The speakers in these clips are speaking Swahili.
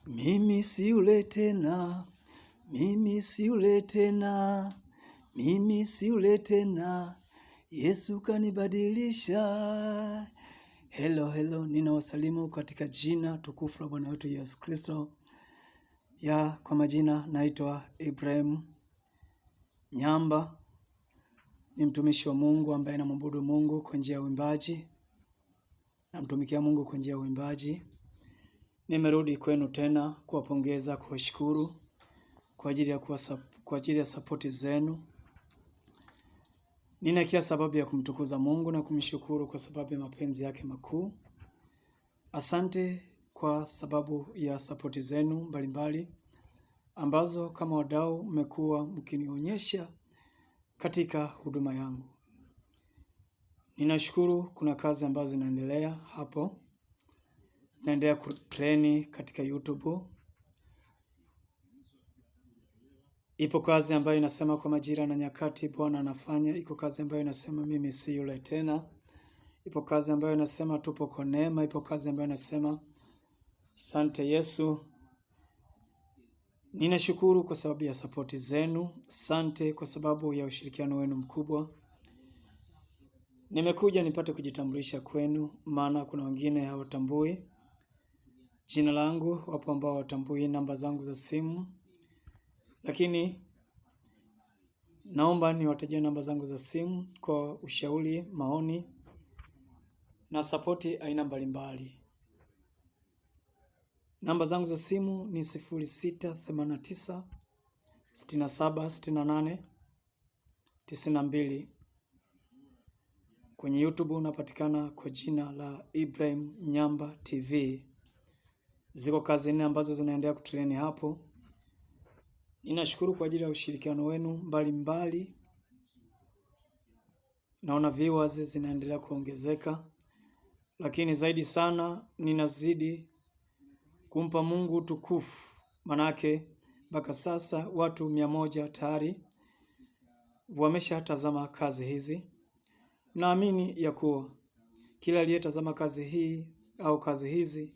Mimi si yule tena, mimi si yule tena, mimi si yule tena, Yesu kanibadilisha. Hello, ninawasalimu katika jina tukufu la Bwana wetu Yesu Kristo. Kwa majina naitwa Ibrahim Nyamba, ni mtumishi wa Mungu ambaye anamwabudu Mungu kwa njia ya uimbaji. Namtumikia Mungu kwa njia ya uimbaji. Nimerudi kwenu tena kuwapongeza, kuwashukuru kwa ajili ya sapoti zenu. Nina kila sababu ya kumtukuza Mungu na kumshukuru kwa sababu ya mapenzi yake makuu. Asante kwa sababu ya sapoti zenu mbalimbali ambazo kama wadau mmekuwa mkinionyesha katika huduma yangu. Ninashukuru kuna kazi ambazo zinaendelea hapo. Naendelea kutreni katika YouTube. Ipo kazi ambayo inasema kwa majira na nyakati Bwana anafanya. Iko kazi ambayo inasema mimi si yule tena. Ipo kazi ambayo inasema tupo kwa neema. Ipo kazi ambayo inasema asante Yesu. Ninashukuru kwa sababu ya sapoti zenu. Asante kwa sababu ya ushirikiano wenu mkubwa. Nimekuja nipate kujitambulisha kwenu, maana kuna wengine hawatambui jina langu, wapo ambao hawatambui namba zangu za simu. Lakini naomba niwatajie namba zangu za simu kwa ushauri, maoni na sapoti aina mbalimbali. Namba zangu za simu ni 0689 67 68 92. Kwenye YouTube unapatikana kwa jina la Ibrahim Nyamba TV. Ziko kazi nne ambazo zinaendelea kutreni hapo. Ninashukuru kwa ajili ya ushirikiano wenu mbalimbali. Naona viewers zinaendelea kuongezeka. Lakini zaidi sana ninazidi kumpa Mungu utukufu. Manake mpaka sasa watu 100 tayari wameshatazama kazi hizi. Naamini ya kuwa kila aliyetazama kazi hii au kazi hizi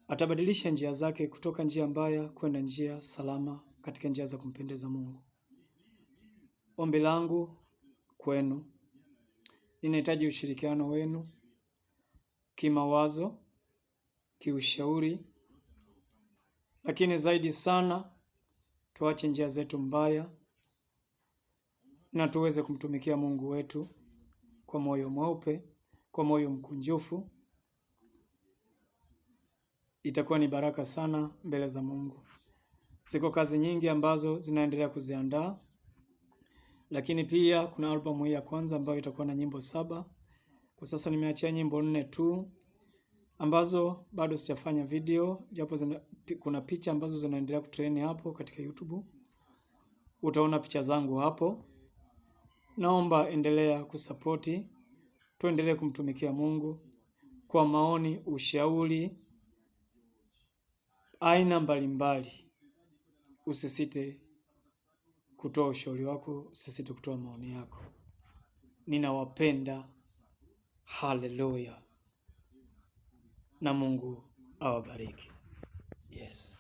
atabadilisha njia zake kutoka njia mbaya kwenda njia salama katika njia za kumpendeza Mungu. Ombi langu kwenu, ninahitaji ushirikiano wenu kimawazo, kiushauri, lakini zaidi sana tuache njia zetu mbaya na tuweze kumtumikia Mungu wetu kwa moyo mweupe, kwa moyo mkunjufu. Itakuwa ni baraka sana mbele za Mungu. Ziko kazi nyingi ambazo zinaendelea kuziandaa, lakini pia kuna albamu hii ya kwanza ambayo itakuwa na nyimbo 7. Kwa sasa nimeachia nyimbo 4 tu ambazo bado sijafanya video, japo kuna picha ambazo zinaendelea kutreni hapo katika YouTube. Utaona picha zangu hapo. Naomba endelea kusapoti, tuendelee kumtumikia Mungu kwa maoni, ushauri, aina mbalimbali. Usisite kutoa ushauri wako, usisite kutoa maoni yako. Ninawapenda. Haleluya. Na Mungu awabariki. Yes.